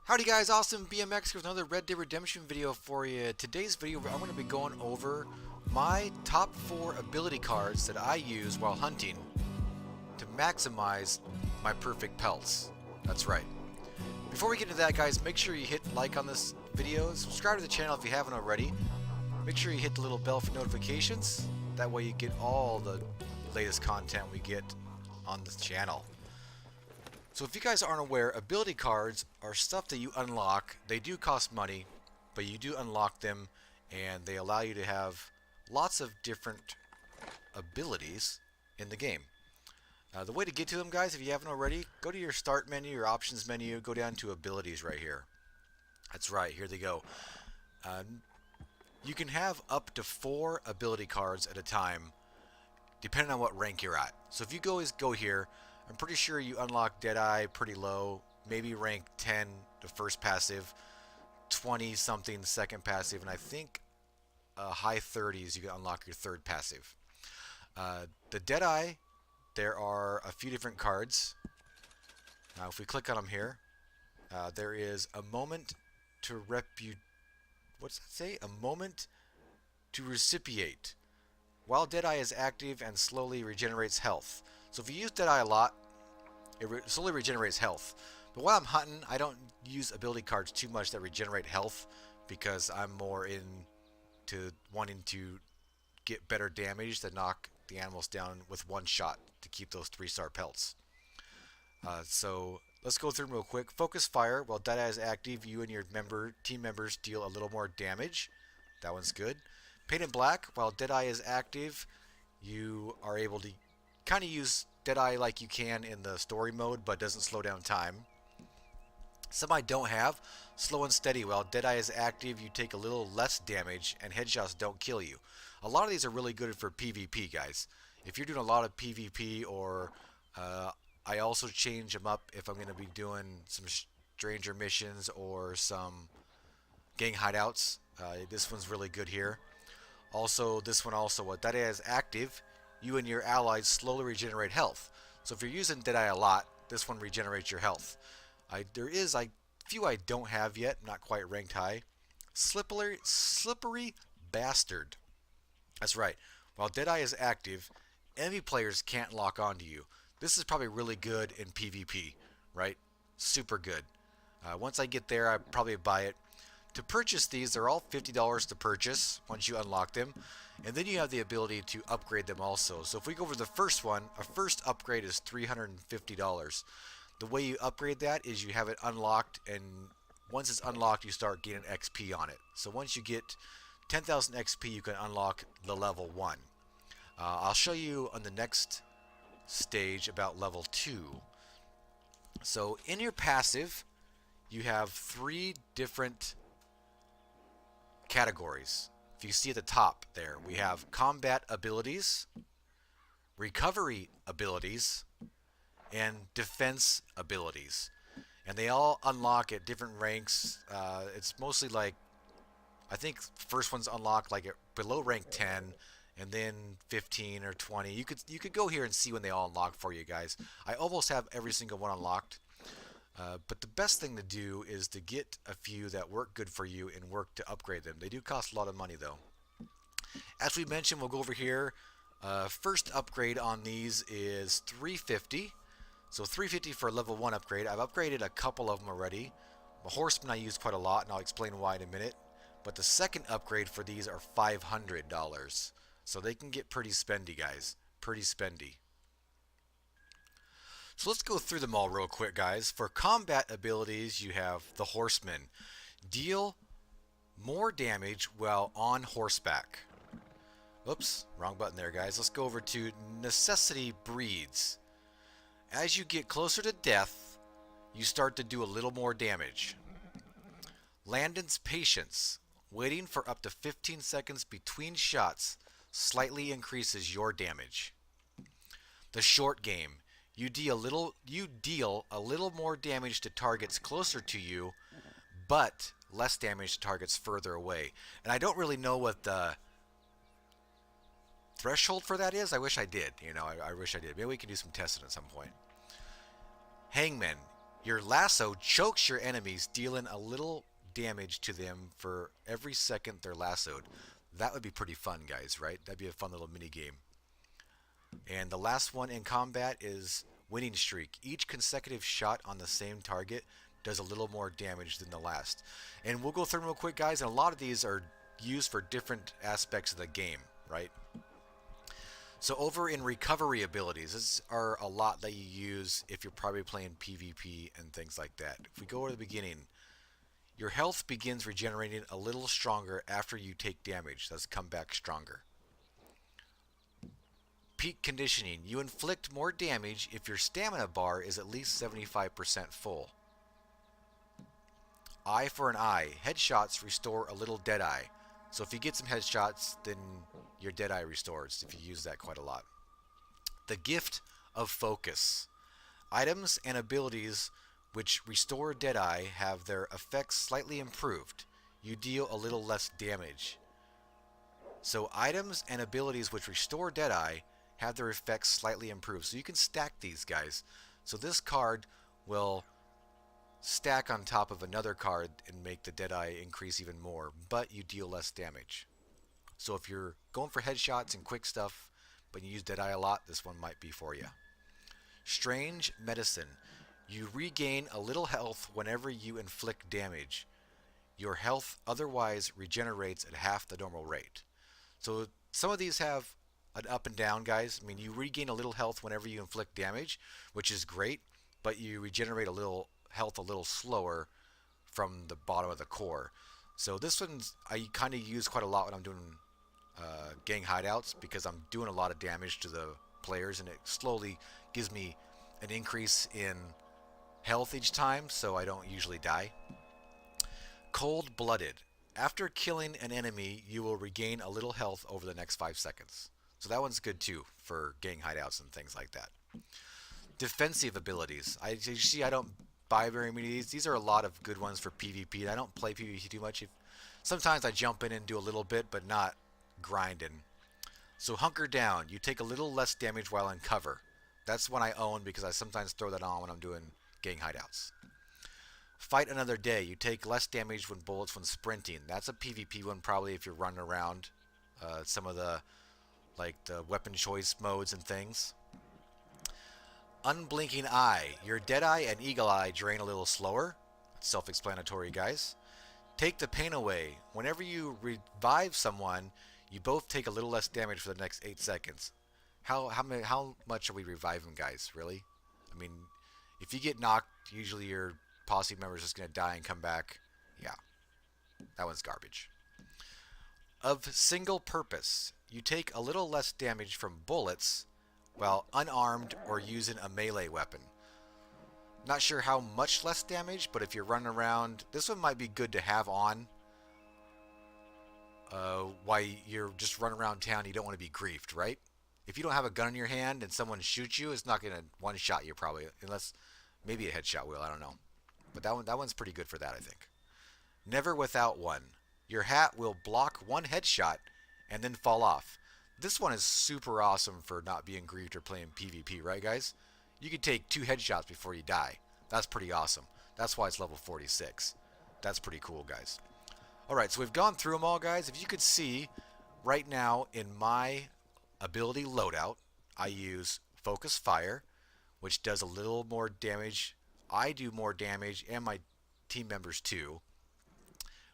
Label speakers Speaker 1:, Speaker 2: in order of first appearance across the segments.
Speaker 1: Howdy guys, AustinBMX with another Red Dead Redemption video for you. Today's video I'm going to be going over my top 4 ability cards that I use while hunting to maximize my perfect pelts. That's right. Before we get into that guys, make sure you hit like on this video, subscribe to the channel if you haven't already. Make sure you hit the little bell for notifications, that way you get all the latest content we get on this channel. So if you guys aren't aware, ability cards are stuff that you unlock. They do cost money, but you do unlock them and they allow you to have lots of different abilities in the game. The way to get to them guys, if you haven't already, go to your start menu, your options menu, go down to abilities right here. That's right, here they go. You can have up to 4 ability cards at a time depending on what rank you're at. So if you go here, I'm pretty sure you unlock Deadeye pretty low, maybe rank 10 the first passive, 20 something the second passive, and I think high 30s you can unlock your third passive. The Deadeye, there are a few different cards. Now if we click on them here, there is a moment to what's that say? A moment to recipiate. While Deadeye is active and slowly regenerates health. So if you use Deadeye a lot, it slowly regenerates health. But while I'm hunting, I don't use ability cards too much that regenerate health because I'm more into wanting to get better damage to knock the animals down with one shot to keep those 3-star pelts. So let's go through them real quick. Focus Fire. While Deadeye is active, you and your team members deal a little more damage. That one's good. Painted Black. While Deadeye is active, you are able to kind of use Deadeye like you can in the story mode, but doesn't slow down time. Some I don't have. Slow and Steady. While Deadeye is active, you take a little less damage, and headshots don't kill you. A lot of these are really good for PvP, guys. If you're doing a lot of PvP, or I also change them up if I'm going to be doing some stranger missions or some gang hideouts. This one's really good here. Also, this one also, while Deadeye is active, you and your allies slowly regenerate health. So if you're using Deadeye a lot, this one regenerates your health. There is a few I don't have yet, not quite ranked high. Slippery Bastard. That's right. While Deadeye is active, enemy players can't lock onto you. This is probably really good in PvP, right? Super good. Once I get there, I probably buy it. To purchase these, they're all $50 to purchase once you unlock them. And then you have the ability to upgrade them also. So if we go over the first one, our first upgrade is $350. The way you upgrade that is you have it unlocked, and once it's unlocked, you start gaining XP on it. So once you get 10,000 XP, you can unlock the level 1. I'll show you on the next stage about level 2. So in your passive, you have 3 different categories. If you see at the top there, we have combat abilities, recovery abilities, and defense abilities. And they all unlock at different ranks. It's mostly like, I think first one's unlocked like at below rank 10, and then 15 or 20. You could go here and see when they all unlock for you guys. I almost have every single one unlocked. But the best thing to do is to get a few that work good for you and work to upgrade them. They do cost a lot of money though. As we mentioned, we'll go over here. First upgrade on these is $350. So $350 for a level 1 upgrade. I've upgraded a couple of them already. The Horseman I use quite a lot, and I'll explain why in a minute. But the second upgrade for these are $500. So they can get pretty spendy, guys. Pretty spendy. So let's go through them all real quick, guys. For combat abilities, you have the Horseman. Deal more damage while on horseback. Oops, wrong button there, guys. Let's go over to Necessity Breeds. As you get closer to death, you start to do a little more damage. Landon's Patience. Waiting for up to 15 seconds between shots slightly increases your damage. The Short Game. You deal a little more damage to targets closer to you, but less damage to targets further away. And I don't really know what the threshold for that is. I wish I did. I wish I did. Maybe we can do some testing at some point. Hangman. Your lasso chokes your enemies, dealing a little damage to them for every second they're lassoed. That would be pretty fun, guys, right? That'd be a fun little mini game. And the last one in combat is winning streak. Each consecutive shot on the same target does a little more damage than the last. And we'll go through them real quick, guys, and a lot of these are used for different aspects of the game, right? So over in recovery abilities, these are a lot that you use if you're probably playing PvP and things like that. If we go to the beginning, your health begins regenerating a little stronger after you take damage. That's come back stronger. Peak conditioning. You inflict more damage if your stamina bar is at least 75% full. Eye for an eye. Headshots restore a little dead eye. So if you get some headshots, then your dead eye restores if you use that quite a lot. The gift of focus. Items and abilities which restore dead eye have their effects slightly improved. You deal a little less damage. So items and abilities which restore dead eye have their effects slightly improved. So you can stack these, guys. So this card will stack on top of another card and make the Deadeye increase even more, but you deal less damage. So if you're going for headshots and quick stuff, but you use Deadeye a lot, this one might be for you. Strange Medicine. You regain a little health whenever you inflict damage. Your health otherwise regenerates at half the normal rate. So some of these have an up and down, guys. I mean, you regain a little health whenever you inflict damage, which is great, but you regenerate a little health a little slower from the bottom of the core. So this one's I kind of use quite a lot when I'm doing gang hideouts, because I'm doing a lot of damage to the players, and it slowly gives me an increase in health each time, so I don't usually die. Cold-blooded. After killing an enemy, you will regain a little health over the next 5 seconds. So that one's good too for gang hideouts and things like that. Defensive abilities. You see, I don't buy very many of these. These are a lot of good ones for PvP. I don't play PvP too much. Sometimes I jump in and do a little bit, but not grinding. So hunker down. You take a little less damage while in cover. That's one I own because I sometimes throw that on when I'm doing gang hideouts. Fight another day. You take less damage when bullets when sprinting. That's a PvP one probably if you're running around some of the weapon choice modes and things. Unblinking Eye. Your Deadeye and Eagle Eye drain a little slower. Self-explanatory, guys. Take the pain away. Whenever you revive someone, you both take a little less damage for the next 8 seconds. How much are we reviving, guys? Really? I mean, if you get knocked, usually your posse member is just going to die and come back. Yeah, that one's garbage. Of single purpose. You take a little less damage from bullets while unarmed or using a melee weapon. Not sure how much less damage, but if you're running around, this one might be good to have on while you're just running around town. You don't want to be griefed, right? If you don't have a gun in your hand and someone shoots you, it's not going to one-shot you probably, unless maybe a headshot will, I don't know. But that one's pretty good for that, I think. Never without one. Your hat will block one headshot and then fall off. This one is super awesome for not being grieved or playing PvP, right, guys? You can take 2 headshots before you die. That's pretty awesome. That's why it's level 46. That's pretty cool, guys. Alright, so we've gone through them all, guys. If you could see, right now in my ability loadout, I use Focus Fire, which does a little more damage. I do more damage, and my team members too,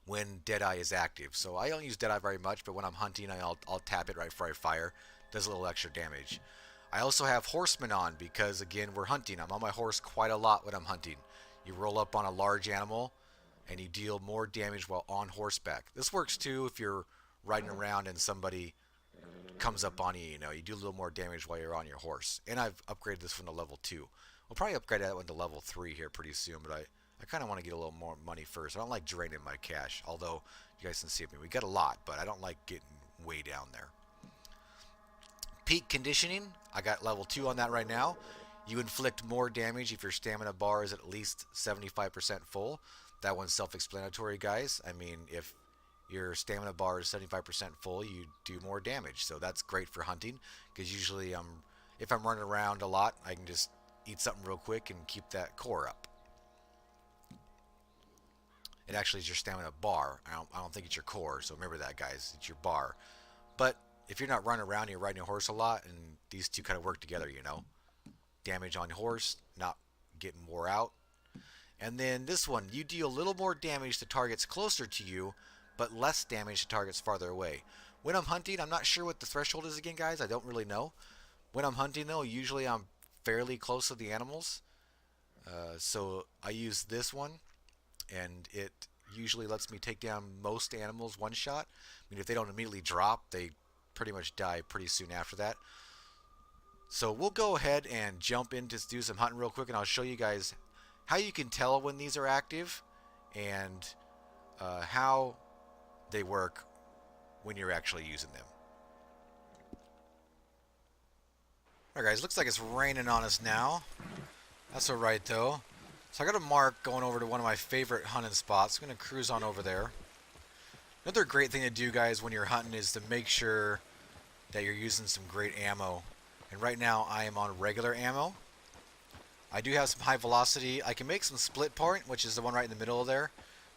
Speaker 1: when Deadeye is active. So I don't use Deadeye very much, but when I'm hunting, I'll tap it right before I fire. Does a little extra damage. I also have Horseman on because, again, we're hunting. I'm on my horse quite a lot when I'm hunting. You roll up on a large animal, and you deal more damage while on horseback. This works, too, if you're riding around and somebody comes up on you. You do a little more damage while you're on your horse. And I've upgraded this one to level 2. We'll probably upgrade that one to level 3 here pretty soon, but I kind of want to get a little more money first. I don't like draining my cash, although you guys can see me. We got a lot, but I don't like getting way down there. Peak conditioning. I got level 2 on that right now. You inflict more damage if your stamina bar is at least 75% full. That one's self-explanatory, guys. I mean, if your stamina bar is 75% full, you do more damage. So that's great for hunting, because usually if I'm running around a lot, I can just eat something real quick and keep that core up. It actually is your stamina bar. I don't think it's your core, so remember that, guys. It's your bar. But if you're not running around, you're riding your horse a lot, and these two kind of work together, you know. Damage on your horse, not getting wore out. And then this one, you deal a little more damage to targets closer to you, but less damage to targets farther away. When I'm hunting, I'm not sure what the threshold is again, guys. I don't really know. When I'm hunting, though, usually I'm fairly close to the animals. So I use this one, and it usually lets me take down most animals one shot. I mean, if they don't immediately drop, they pretty much die pretty soon after that. So we'll go ahead and jump in to do some hunting real quick, and I'll show you guys how you can tell when these are active and how they work when you're actually using them. Alright guys, looks like it's raining on us now. That's alright though. So I got a mark going over to one of my favorite hunting spots. I'm going to cruise on over there. Another great thing to do, guys, when you're hunting is to make sure that you're using some great ammo. And right now I am on regular ammo. I do have some high velocity. I can make some split point, which is the one right in the middle there.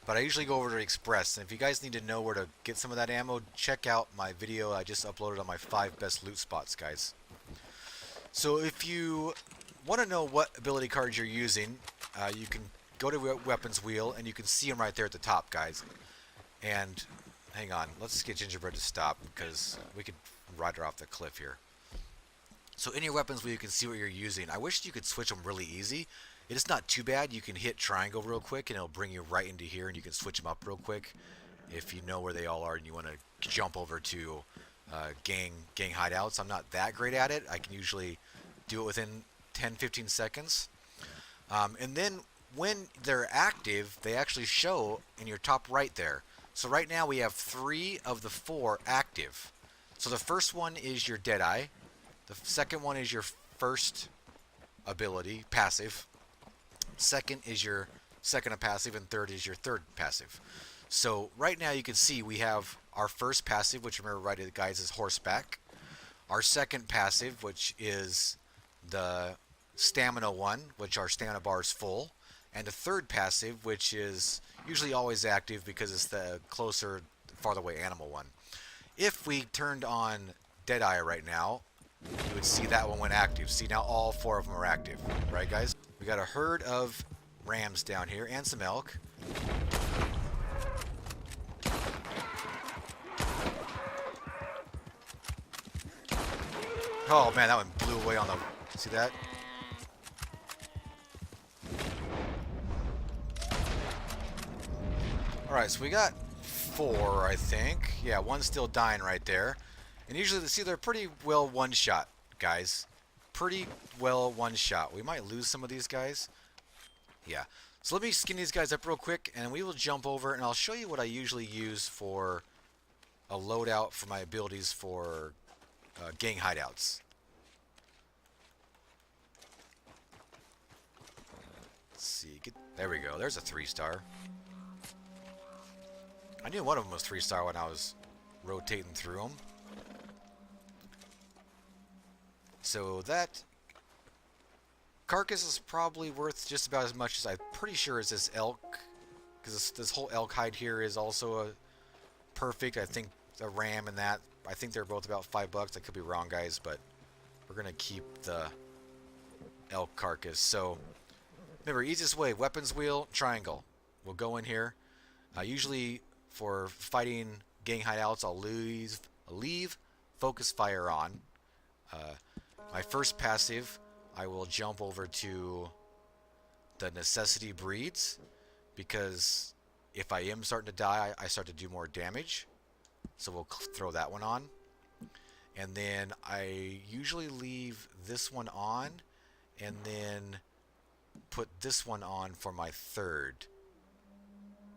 Speaker 1: But I usually go over to Express. And if you guys need to know where to get some of that ammo, check out my video I just uploaded on my 5 best loot spots, guys. So if you want to know what ability cards you're using, you can go to Weapons Wheel and you can see them right there at the top, guys. And hang on, let's get Gingerbread to stop because we could ride her off the cliff here. So in your Weapons Wheel you can see what you're using. I wish you could switch them really easy. It is not too bad. You can hit triangle real quick and it'll bring you right into here, and you can switch them up real quick if you know where they all are and you want to jump over to gang hideouts. I'm not that great at it. I can usually do it within 10-15 seconds. And then when they're active, they actually show in your top right there. So right now we have 3 of the 4 active. So the first one is your Deadeye. The second one is your first ability, passive. Second is your second passive, and third is your third passive. So right now you can see we have our first passive, which remember right, guys, is horseback. Our second passive, which is the stamina one, which our stamina bar is full. And the third passive, which is usually always active because it's the closer, farther away animal one. If we turned on Deadeye right now, you would see that one went active. See, now all 4 of them are active. Right, guys? We got a herd of rams down here and some elk. Oh, man, that one blew away on the... See that? Alright, so we got 4, I think. Yeah, one's still dying right there. And usually, see, they're pretty well one-shot, guys. Pretty well one-shot. We might lose some of these guys. Yeah. So let me skin these guys up real quick, and we will jump over, and I'll show you what I usually use for a loadout for my abilities for gang hideouts. Let's see. There we go. There's a 3-star. I knew one of them was 3-star when I was rotating through them. So that carcass is probably worth just about as much as I'm pretty sure is this elk, because this whole elk hide here is also a perfect. I think a ram and that, I think they're both about $5. I could be wrong, guys, but we're gonna keep the elk carcass. So remember, easiest way: weapons wheel, triangle. We'll go in here. Usually for fighting gang hideouts, I'll leave focus fire on. My first passive, I will jump over to the necessity breeds, because if I am starting to die, I start to do more damage. So we'll throw that one on. And then I usually leave this one on and then put this one on for my third.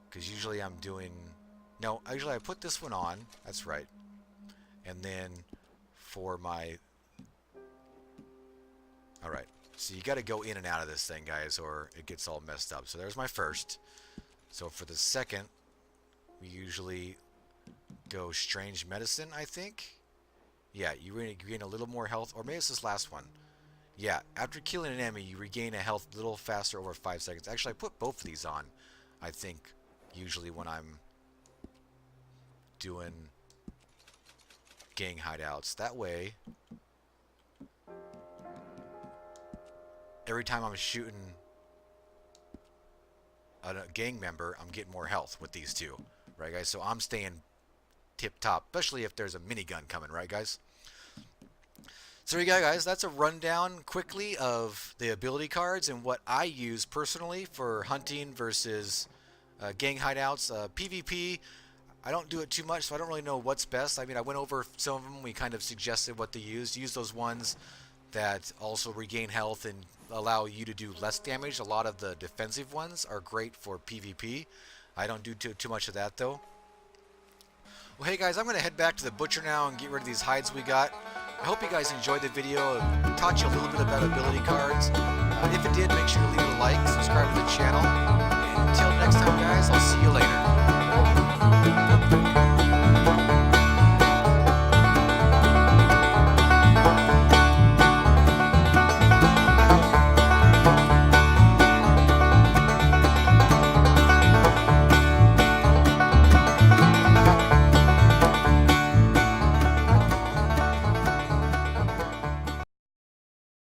Speaker 1: Because usually I'm doing... No, usually I put this one on. That's right. And then for my... Alright, so you got to go in and out of this thing, guys, or it gets all messed up. So there's my first. So for the second, we usually go Strange Medicine, I think. Yeah, you regain a little more health, or maybe it's this last one. Yeah, after killing an enemy, you regain a health a little faster over 5 seconds. Actually, I put both of these on, I think. usually when I'm doing gang hideouts. That way, every time I'm shooting a gang member, I'm getting more health with these two, right guys? So I'm staying tip top, especially if there's a minigun coming, right guys? So there you go, guys. That's a rundown quickly of the ability cards and what I use personally for hunting versus gang hideouts. PvP, I don't do it too much, so I don't really know what's best. I mean, I went over some of them. We kind of suggested what to use. Use those ones that also regain health and allow you to do less damage. A lot of the defensive ones are great for PvP. I don't do too much of that, though. Well, hey, guys, I'm going to head back to the butcher now and get rid of these hides we got. I hope you guys enjoyed the video. It taught you a little bit about ability cards. If it did, make sure to leave a like, subscribe to the channel. And until next time, guys, I'll see you.